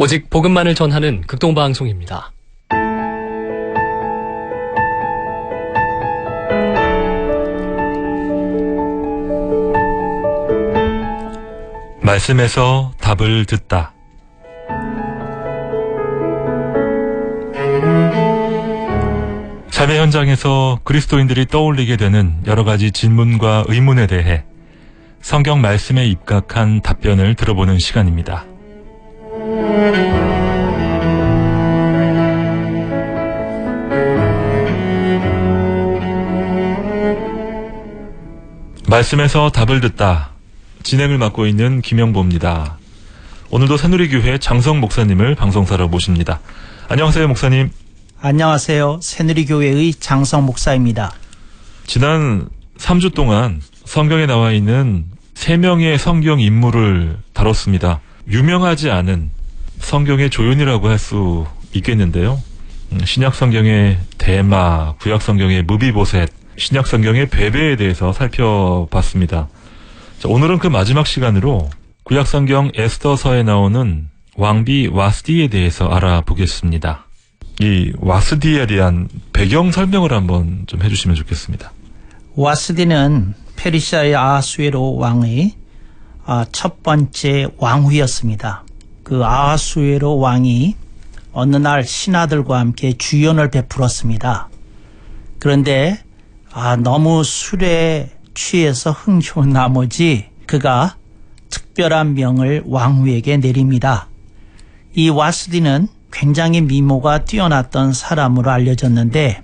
오직 복음만을 전하는 극동방송입니다. 말씀에서 답을 듣다. 삶의 현장에서 그리스도인들이 떠올리게 되는 여러 가지 질문과 의문에 대해 성경 말씀에 입각한 답변을 들어보는 시간입니다. 말씀에서 답을 듣다. 진행을 맡고 있는 김영보입니다. 오늘도 새누리교회 장성 목사님을 방송사로 모십니다. 안녕하세요, 목사님. 안녕하세요. 새누리교회의 장성 목사입니다. 지난 3주 동안 성경에 나와 있는 3명의 성경 인물을 다뤘습니다. 유명하지 않은 성경의 조연이라고 할 수 있겠는데요. 신약 성경의 대마, 구약 성경의 무비보셋, 신약 성경의 베베에 대해서 살펴봤습니다. 자, 오늘은 그 마지막 시간으로 구약 성경 에스더서에 나오는 왕비 와스디에 대해서 알아보겠습니다. 이 와스디에 대한 배경 설명을 한번 좀 해주시면 좋겠습니다. 와스디는 페르시아의 아하수에로 왕의 첫 번째 왕후였습니다. 그 아하수에로 왕이 어느 날 신하들과 함께 주연을 베풀었습니다. 그런데 너무 술에 취해서 흥겨운 나머지 그가 특별한 명을 왕후에게 내립니다. 이 와스디는 굉장히 미모가 뛰어났던 사람으로 알려졌는데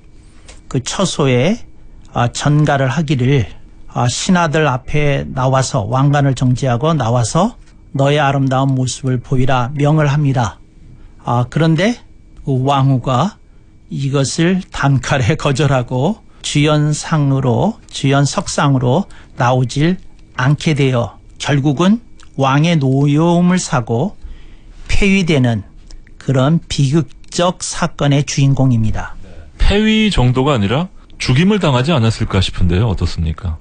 그 처소에 전가를 하기를 신하들 앞에 나와서 왕관을 정지하고 나와서 너의 아름다운 모습을 보이라 명을 합니다. 그런데 그 왕후가 이것을 단칼에 거절하고 주연석상으로 나오질 않게 되어 결국은 왕의 노여움을 사고 폐위되는 그런 비극적 사건의 주인공입니다. 폐위 정도가 아니라 죽임을 당하지 않았을까 싶은데요. 어떻습니까?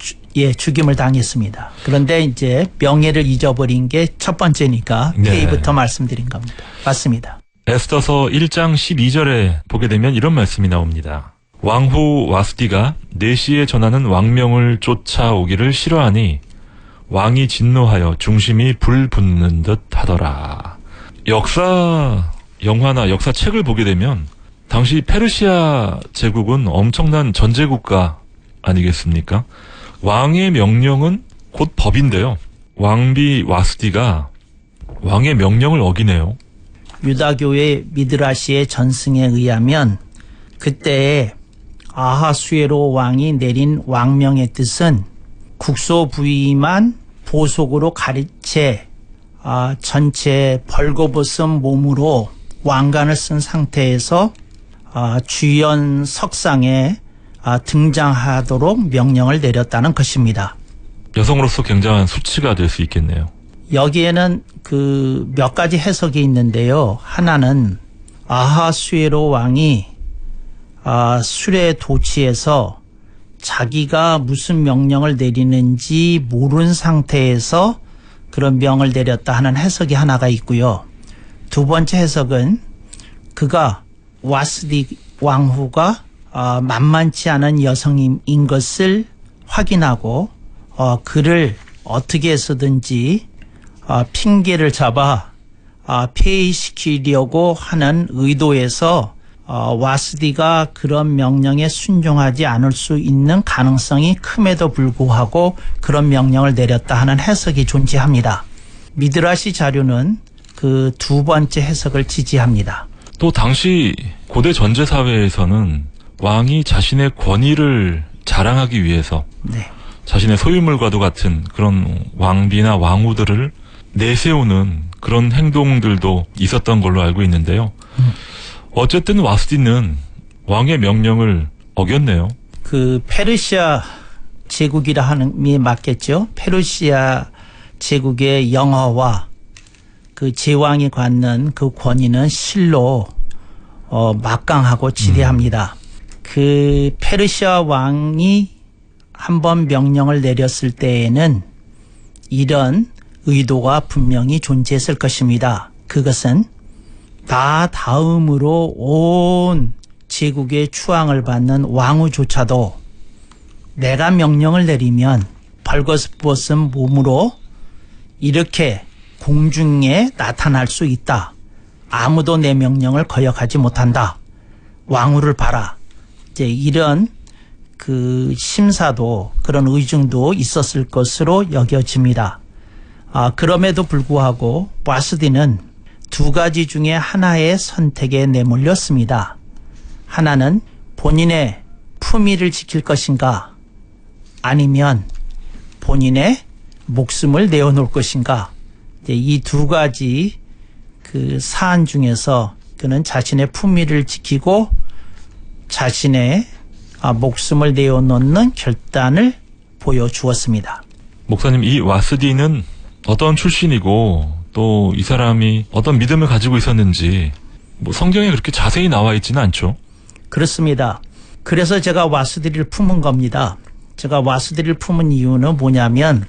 죽임을 당했습니다. 그런데 이제 명예를 잊어버린 게 첫 번째니까 폐위부터 말씀드린 겁니다. 맞습니다. 에스더서 1장 12절에 보게 되면 이런 말씀이 나옵니다. 왕후 와스디가 내시에 전하는 왕명을 쫓아오기를 싫어하니 왕이 진노하여 중심이 불붙는 듯 하더라. 역사 영화나 역사책을 보게 되면 당시 페르시아 제국은 엄청난 전제국가 아니겠습니까? 왕의 명령은 곧 법인데요. 왕비 와스디가 왕의 명령을 어기네요. 유다교의 미드라시의 전승에 의하면 그때에 아하수에로 왕이 내린 왕명의 뜻은 국소 부위만 보석으로 가리채 전체 벌거벗은 몸으로 왕관을 쓴 상태에서 주연 석상에 등장하도록 명령을 내렸다는 것입니다. 여성으로서 굉장한 수치가 될 수 있겠네요. 여기에는 그 몇 가지 해석이 있는데요. 하나는 아하수에로 왕이 술에 도취해서 자기가 무슨 명령을 내리는지 모르는 상태에서 그런 명을 내렸다 하는 해석이 하나가 있고요. 두 번째 해석은 그가 와스디 왕후가 만만치 않은 여성인 것을 확인하고 그를 어떻게 해서든지 핑계를 잡아 폐위시키려고 하는 의도에서 와스디가 그런 명령에 순종하지 않을 수 있는 가능성이 큼에도 불구하고 그런 명령을 내렸다 하는 해석이 존재합니다. 미드라시 자료는 그 두 번째 해석을 지지합니다. 또 당시 고대 전제 사회에서는 왕이 자신의 권위를 자랑하기 위해서 자신의 소유물과도 같은 그런 왕비나 왕후들을 내세우는 그런 행동들도 있었던 걸로 알고 있는데요. 어쨌든 와스디는 왕의 명령을 어겼네요. 그 페르시아 제국이라 하는 게 맞겠죠. 페르시아 제국의 영어와 그 제왕이 갖는 그 권위는 실로 막강하고 지대합니다. 그 페르시아 왕이 한번 명령을 내렸을 때에는 이런 의도가 분명히 존재했을 것입니다. 그것은 나 다음으로 온 제국의 추앙을 받는 왕후조차도 내가 명령을 내리면 벌거벗은 몸으로 이렇게 공중에 나타날 수 있다. 아무도 내 명령을 거역하지 못한다. 왕후를 봐라. 이제 이런 그 심사도 그런 의중도 있었을 것으로 여겨집니다. 그럼에도 불구하고 와스디는 두 가지 중에 하나의 선택에 내몰렸습니다. 하나는 본인의 품위를 지킬 것인가 아니면 본인의 목숨을 내어놓을 것인가. 이 두 가지 그 사안 중에서 그는 자신의 품위를 지키고 자신의 목숨을 내어놓는 결단을 보여주었습니다. 목사님, 이 와스디는 어떤 출신이고 또 이 사람이 어떤 믿음을 가지고 있었는지 성경에 그렇게 자세히 나와 있지는 않죠? 그렇습니다. 그래서 제가 와스디를 품은 겁니다. 제가 와스디를 품은 이유는 뭐냐면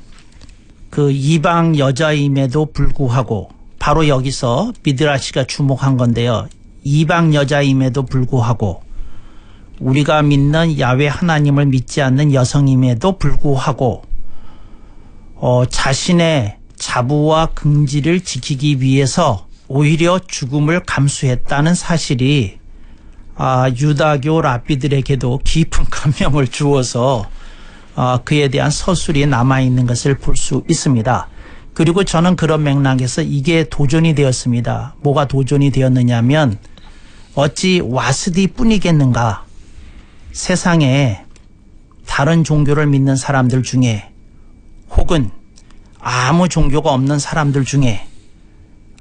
그 이방 여자임에도 불구하고 바로 여기서 미드라시가 주목한 건데요. 이방 여자임에도 불구하고 우리가 믿는 야훼 하나님을 믿지 않는 여성임에도 불구하고 자신의 자부와 긍지를 지키기 위해서 오히려 죽음을 감수했다는 사실이 유다교 랍비들에게도 깊은 감명을 주어서 그에 대한 서술이 남아있는 것을 볼 수 있습니다. 그리고 저는 그런 맥락에서 이게 도전이 되었습니다. 뭐가 도전이 되었느냐면 어찌 와스디 뿐이겠는가. 세상에 다른 종교를 믿는 사람들 중에 혹은 아무 종교가 없는 사람들 중에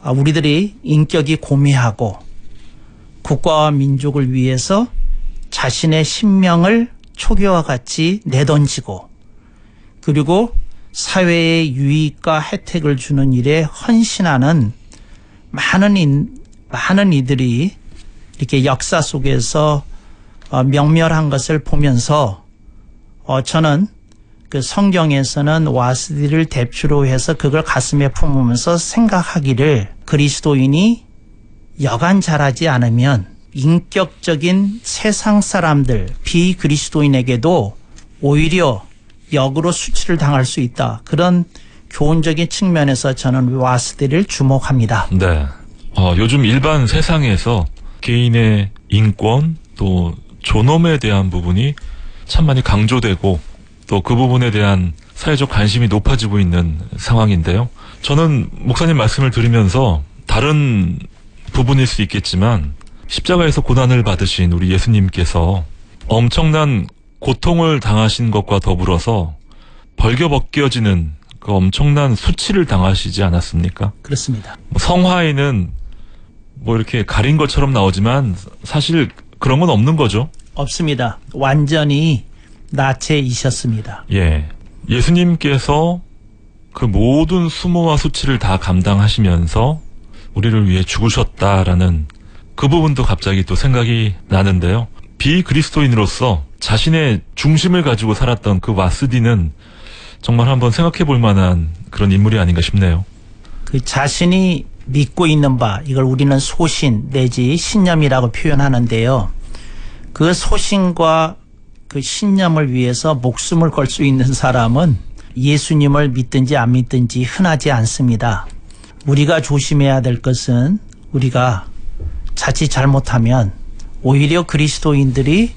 우리들이 인격이 고매하고 국가와 민족을 위해서 자신의 신명을 초기와 같이 내던지고 그리고 사회의 유익과 혜택을 주는 일에 헌신하는 많은 이들이 이렇게 역사 속에서 명멸한 것을 보면서 저는 그 성경에서는 와스디를 대표로 해서 그걸 가슴에 품으면서 생각하기를 그리스도인이 여간 잘하지 않으면 인격적인 세상 사람들 비그리스도인에게도 오히려 역으로 수치를 당할 수 있다. 그런 교훈적인 측면에서 저는 와스디를 주목합니다. 네. 요즘 일반 세상에서 개인의 인권 또 존엄에 대한 부분이 참 많이 강조되고 또 그 부분에 대한 사회적 관심이 높아지고 있는 상황인데요. 저는 목사님 말씀을 들으면서 다른 부분일 수 있겠지만 십자가에서 고난을 받으신 우리 예수님께서 엄청난 고통을 당하신 것과 더불어서 벌겨벗겨지는 그 엄청난 수치를 당하시지 않았습니까? 그렇습니다. 성화에는 이렇게 가린 것처럼 나오지만 사실 그런 건 없는 거죠? 없습니다. 완전히 나체이셨습니다. 예. 예수님께서 그 모든 수모와 수치를 다 감당하시면서 우리를 위해 죽으셨다라는 그 부분도 갑자기 또 생각이 나는데요. 비그리스도인으로서 자신의 중심을 가지고 살았던 그 와스디는 정말 한번 생각해 볼 만한 그런 인물이 아닌가 싶네요. 그 자신이 믿고 있는 바, 이걸 우리는 소신 내지 신념이라고 표현하는데요. 그 소신과 그 신념을 위해서 목숨을 걸 수 있는 사람은 예수님을 믿든지 안 믿든지 흔하지 않습니다. 우리가 조심해야 될 것은 우리가 자칫 잘못하면 오히려 그리스도인들이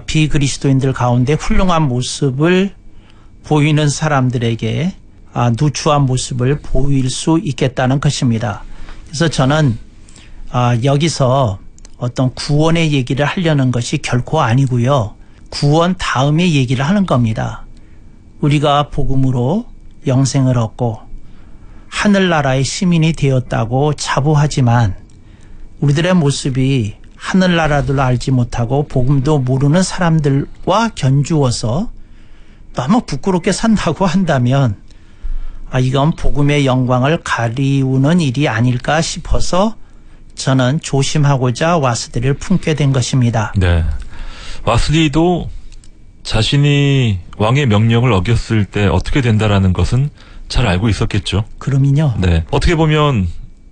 비그리스도인들 가운데 훌륭한 모습을 보이는 사람들에게 누추한 모습을 보일 수 있겠다는 것입니다. 그래서 저는 여기서 어떤 구원의 얘기를 하려는 것이 결코 아니고요. 구원 다음에 얘기를 하는 겁니다. 우리가 복음으로 영생을 얻고 하늘나라의 시민이 되었다고 자부하지만 우리들의 모습이 하늘나라도 알지 못하고 복음도 모르는 사람들과 견주어서 너무 부끄럽게 산다고 한다면 이건 복음의 영광을 가리우는 일이 아닐까 싶어서 저는 조심하고자 와스디를 품게 된 것입니다. 네. 와스디도 자신이 왕의 명령을 어겼을 때 어떻게 된다라는 것은 잘 알고 있었겠죠. 그럼요. 네. 어떻게 보면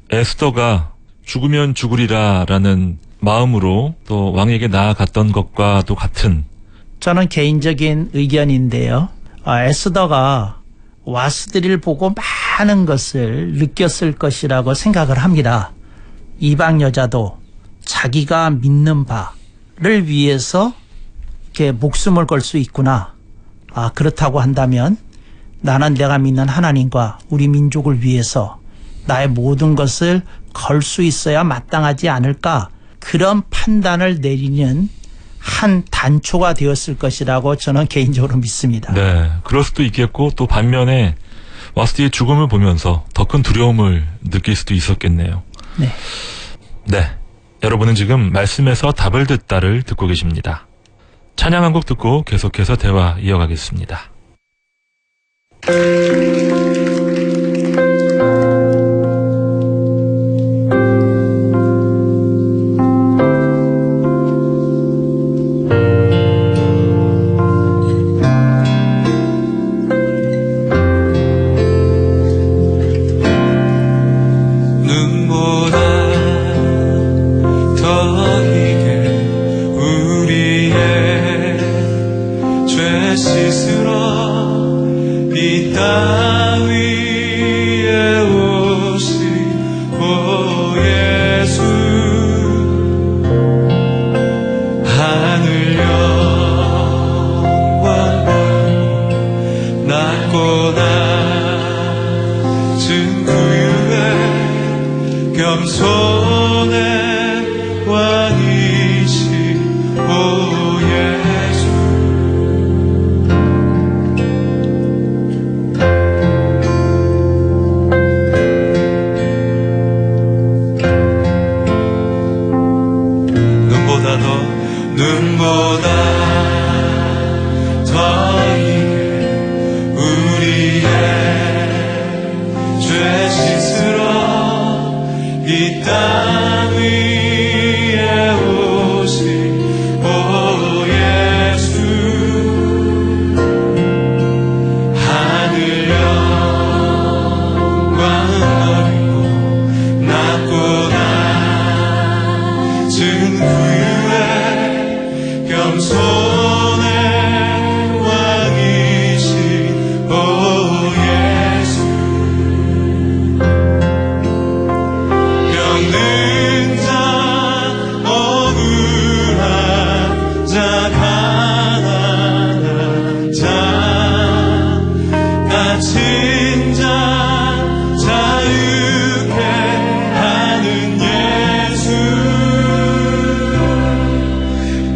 에스더가 죽으면 죽으리라라는 마음으로 또 왕에게 나아갔던 것과 또 같은. 저는 개인적인 의견인데요. 에스더가 와스디를 보고 많은 것을 느꼈을 것이라고 생각을 합니다. 이방 여자도 자기가 믿는 바를 위해서 이렇게 목숨을 걸 수 있구나. 그렇다고 한다면 나는 내가 믿는 하나님과 우리 민족을 위해서 나의 모든 것을 걸 수 있어야 마땅하지 않을까. 그런 판단을 내리는 한 단초가 되었을 것이라고 저는 개인적으로 믿습니다. 네, 그럴 수도 있겠고 또 반면에 와스디의 죽음을 보면서 더 큰 두려움을 느낄 수도 있었겠네요. 네. 네, 여러분은 지금 말씀에서 답을 듣다를 듣고 계십니다. 찬양 한 곡 듣고 계속해서 대화 이어가겠습니다.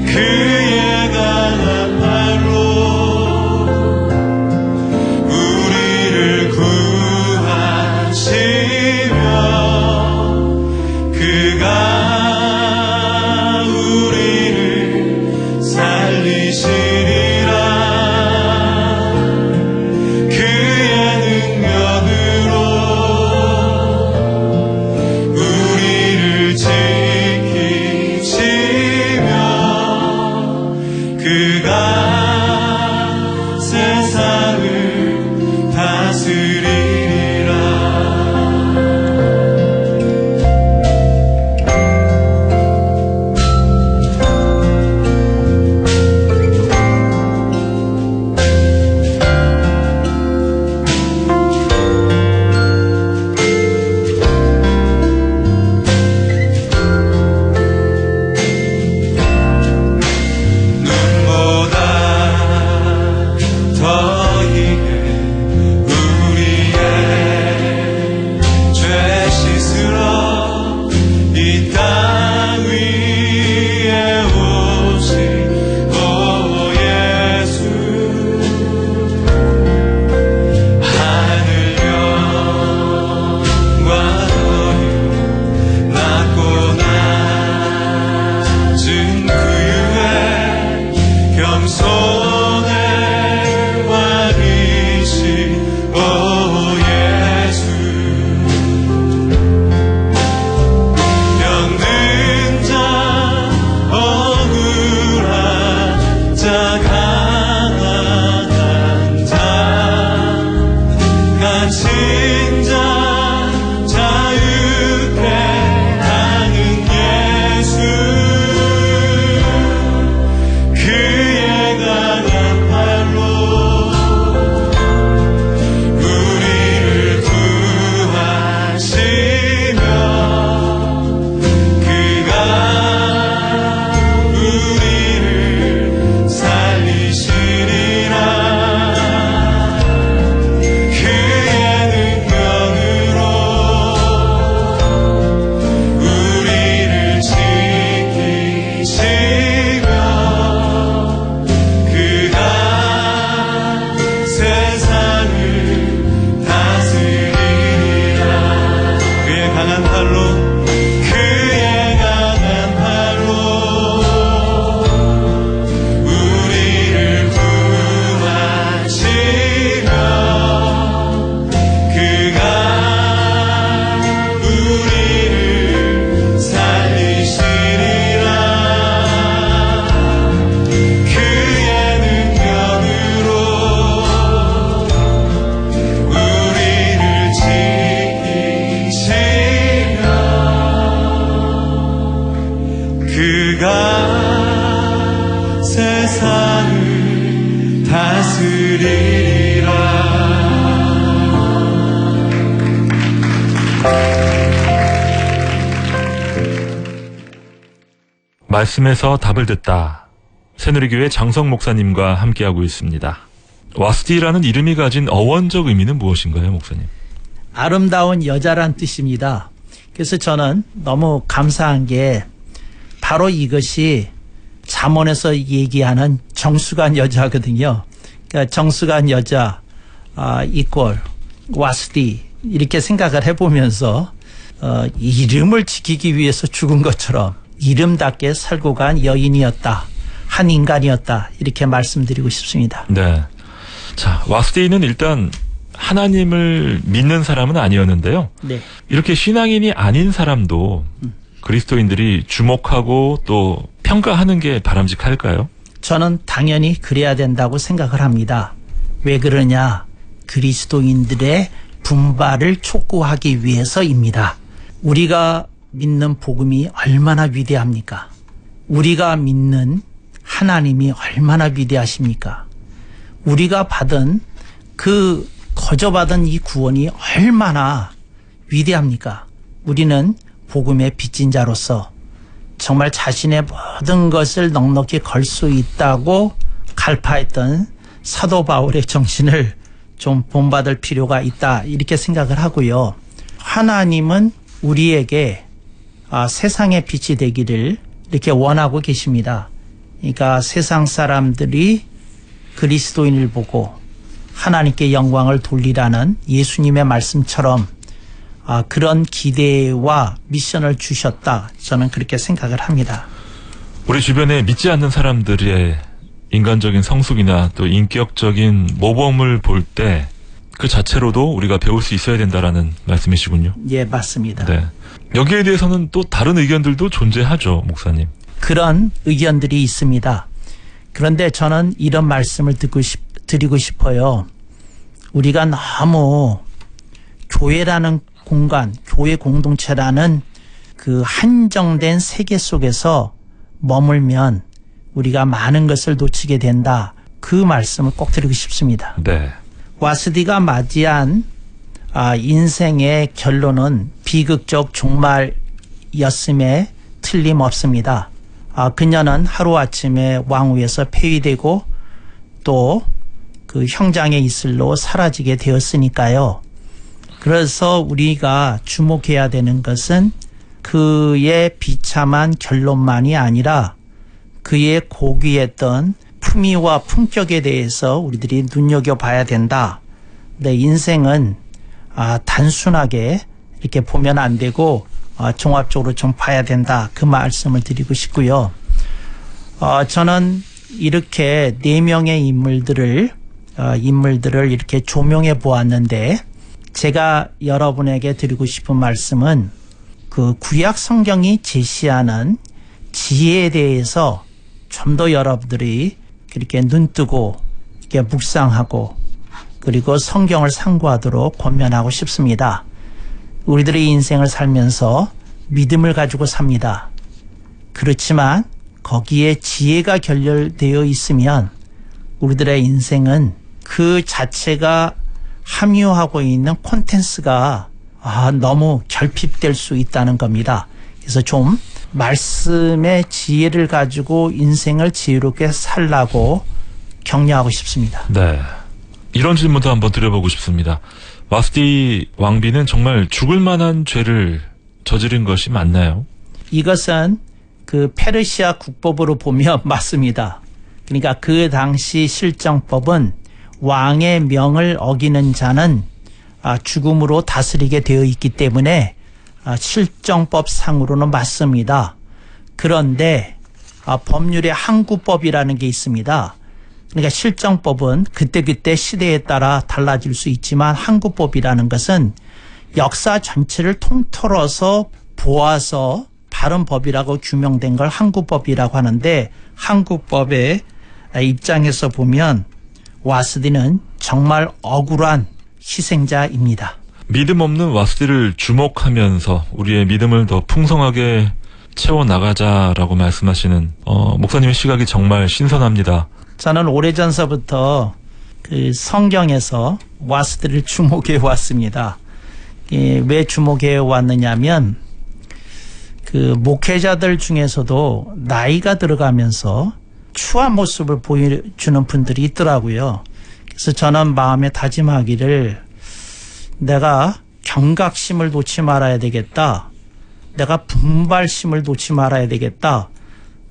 그의 그가 세상을 다스리리라. 말씀에서 답을 듣다. 새누리교회 장성 목사님과 함께하고 있습니다. 와스디라는 이름이 가진 어원적 의미는 무엇인가요, 목사님? 아름다운 여자란 뜻입니다. 그래서 저는 너무 감사한 게 바로 이것이 잠언에서 얘기하는 정숙한 여자거든요. 그러니까 정숙한 여자 이꼴 와스디 이렇게 생각을 해보면서 이름을 지키기 위해서 죽은 것처럼 이름답게 살고 간 여인이었다. 한 인간이었다. 이렇게 말씀드리고 싶습니다. 네. 자, 와스디는 일단 하나님을 믿는 사람은 아니었는데요. 네. 이렇게 신앙인이 아닌 사람도 그리스도인들이 주목하고 또 평가하는 게 바람직할까요? 저는 당연히 그래야 된다고 생각을 합니다. 왜 그러냐? 그리스도인들의 분발을 촉구하기 위해서입니다. 우리가 믿는 복음이 얼마나 위대합니까? 우리가 믿는 하나님이 얼마나 위대하십니까? 우리가 받은 거저받은 이 구원이 얼마나 위대합니까? 우리는 복음의 빚진 자로서 정말 자신의 모든 것을 넉넉히 걸 수 있다고 갈파했던 사도 바울의 정신을 좀 본받을 필요가 있다 이렇게 생각을 하고요. 하나님은 우리에게 세상의 빛이 되기를 이렇게 원하고 계십니다. 그러니까 세상 사람들이 그리스도인을 보고 하나님께 영광을 돌리라는 예수님의 말씀처럼 그런 기대와 미션을 주셨다. 저는 그렇게 생각을 합니다. 우리 주변에 믿지 않는 사람들의 인간적인 성숙이나 또 인격적인 모범을 볼 때 그 자체로도 우리가 배울 수 있어야 된다라는 말씀이시군요. 예, 맞습니다. 네. 여기에 대해서는 또 다른 의견들도 존재하죠, 목사님. 그런 의견들이 있습니다. 그런데 저는 이런 말씀을 드리고 싶어요. 우리가 너무 교회라는 공간, 교회 공동체라는 그 한정된 세계 속에서 머물면 우리가 많은 것을 놓치게 된다. 그 말씀을 꼭 드리고 싶습니다. 네. 와스디가 맞이한 인생의 결론은 비극적 종말이었음에 틀림없습니다. 그녀는 하루아침에 왕위에서 폐위되고 또 그 형장의 이슬로 사라지게 되었으니까요. 그래서 우리가 주목해야 되는 것은 그의 비참한 결론만이 아니라 그의 고귀했던 품위와 품격에 대해서 우리들이 눈여겨봐야 된다. 내 인생은 단순하게 이렇게 보면 안 되고 종합적으로 좀 봐야 된다. 그 말씀을 드리고 싶고요. 저는 이렇게 4명의 인물들을 이렇게 조명해 보았는데 제가 여러분에게 드리고 싶은 말씀은 그 구약 성경이 제시하는 지혜에 대해서 좀 더 여러분들이 그렇게 눈뜨고 이렇게 묵상하고 그리고 성경을 상고하도록 권면하고 싶습니다. 우리들의 인생을 살면서 믿음을 가지고 삽니다. 그렇지만 거기에 지혜가 결렬되어 있으면 우리들의 인생은 그 자체가 함유하고 있는 콘텐츠가 너무 결핍될 수 있다는 겁니다. 그래서 좀 말씀의 지혜를 가지고 인생을 지혜롭게 살라고 격려하고 싶습니다. 네. 이런 질문도 한번 드려보고 싶습니다. 와스디 왕비는 정말 죽을 만한 죄를 저지른 것이 맞나요? 이것은 그 페르시아 국법으로 보면 맞습니다. 그러니까 그 당시 실정법은 왕의 명을 어기는 자는 죽음으로 다스리게 되어 있기 때문에 실정법상으로는 맞습니다. 그런데 법률의 항구법이라는 게 있습니다. 그러니까 실정법은 그때그때 시대에 따라 달라질 수 있지만 항구법이라는 것은 역사 전체를 통틀어서 보아서 바른 법이라고 규명된 걸 항구법이라고 하는데 항구법의 입장에서 보면 와스디는 정말 억울한 희생자입니다. 믿음 없는 와스디를 주목하면서 우리의 믿음을 더 풍성하게 채워나가자라고 말씀하시는 목사님의 시각이 정말 신선합니다. 저는 오래전서부터 그 성경에서 와스디를 주목해 왔습니다. 왜 주목해 왔느냐면 그 목회자들 중에서도 나이가 들어가면서 추한 모습을 보여주는 분들이 있더라고요. 그래서 저는 마음에 다짐하기를 내가 경각심을 놓지 말아야 되겠다. 내가 분발심을 놓지 말아야 되겠다.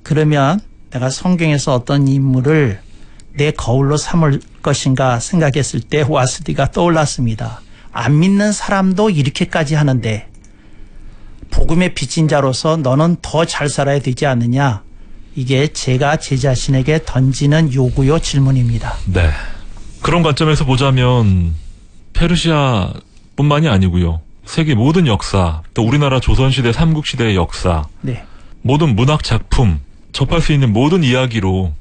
그러면 내가 성경에서 어떤 인물을 내 거울로 삼을 것인가 생각했을 때 와스디가 떠올랐습니다. 안 믿는 사람도 이렇게까지 하는데 복음의 빚진 자로서 너는 더 잘 살아야 되지 않느냐. 이게 제가 제 자신에게 던지는 요구요 질문입니다. 네. 그런 관점에서 보자면 페르시아뿐만이 아니고요. 세계 모든 역사, 또 우리나라 조선시대, 삼국시대의 역사, 네. 모든 문학 작품, 접할 수 있는 모든 이야기로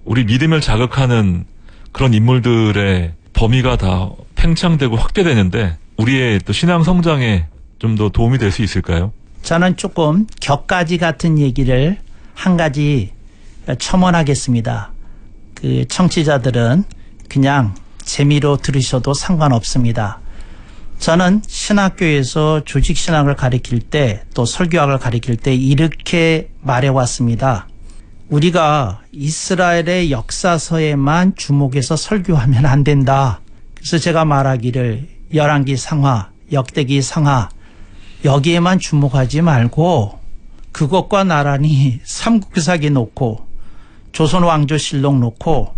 우리 믿음을 자극하는 그런 인물들의 범위가 다 팽창되고 확대되는데 우리의 또 신앙 성장에 좀 더 도움이 될 수 있을까요? 저는 조금 격가지 같은 얘기를 한 가지 첨언하겠습니다. 그 청취자들은 그냥 재미로 들으셔도 상관없습니다. 저는 신학교에서 조직신학을 가르칠 때 또 설교학을 가르칠 때 이렇게 말해왔습니다. 우리가 이스라엘의 역사서에만 주목해서 설교하면 안 된다. 그래서 제가 말하기를 열왕기 상하, 역대기 상하 여기에만 주목하지 말고 그것과 나란히 삼국사기 놓고 조선왕조실록 놓고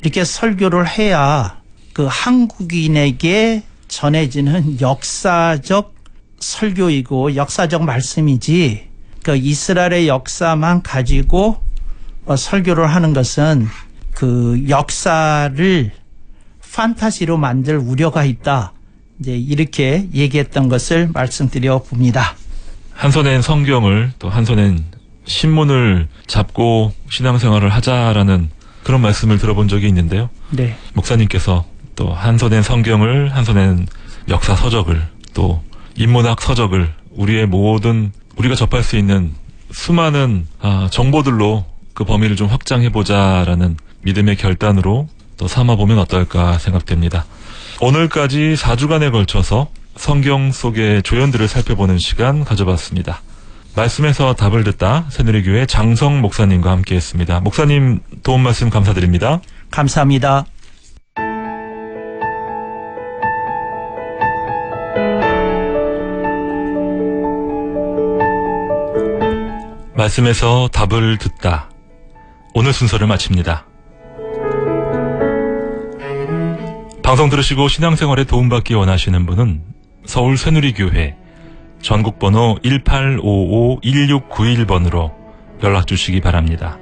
이렇게 설교를 해야 그 한국인에게 전해지는 역사적 설교이고 역사적 말씀이지 그 이스라엘의 역사만 가지고 설교를 하는 것은 그 역사를 판타지로 만들 우려가 있다. 이제 이렇게 얘기했던 것을 말씀드려 봅니다. 한 손엔 성경을 또 한 손엔 신문을 잡고 신앙생활을 하자라는 그런 말씀을 들어본 적이 있는데요. 네. 목사님께서 또 한 손엔 성경을, 한 손엔 역사 서적을, 또 인문학 서적을 우리의 모든 우리가 접할 수 있는 수많은 정보들로 그 범위를 좀 확장해보자라는 믿음의 결단으로 또 삼아보면 어떨까 생각됩니다. 오늘까지 4주간에 걸쳐서 성경 속의 조연들을 살펴보는 시간 가져봤습니다. 말씀에서 답을 듣다 새누리교회 장성 목사님과 함께했습니다. 목사님 도움 말씀 감사드립니다. 감사합니다. 말씀에서 답을 듣다. 오늘 순서를 마칩니다. 방송 들으시고 신앙생활에 도움받기 원하시는 분은 서울 새누리교회 전국번호 1855-1691번으로 연락 주시기 바랍니다.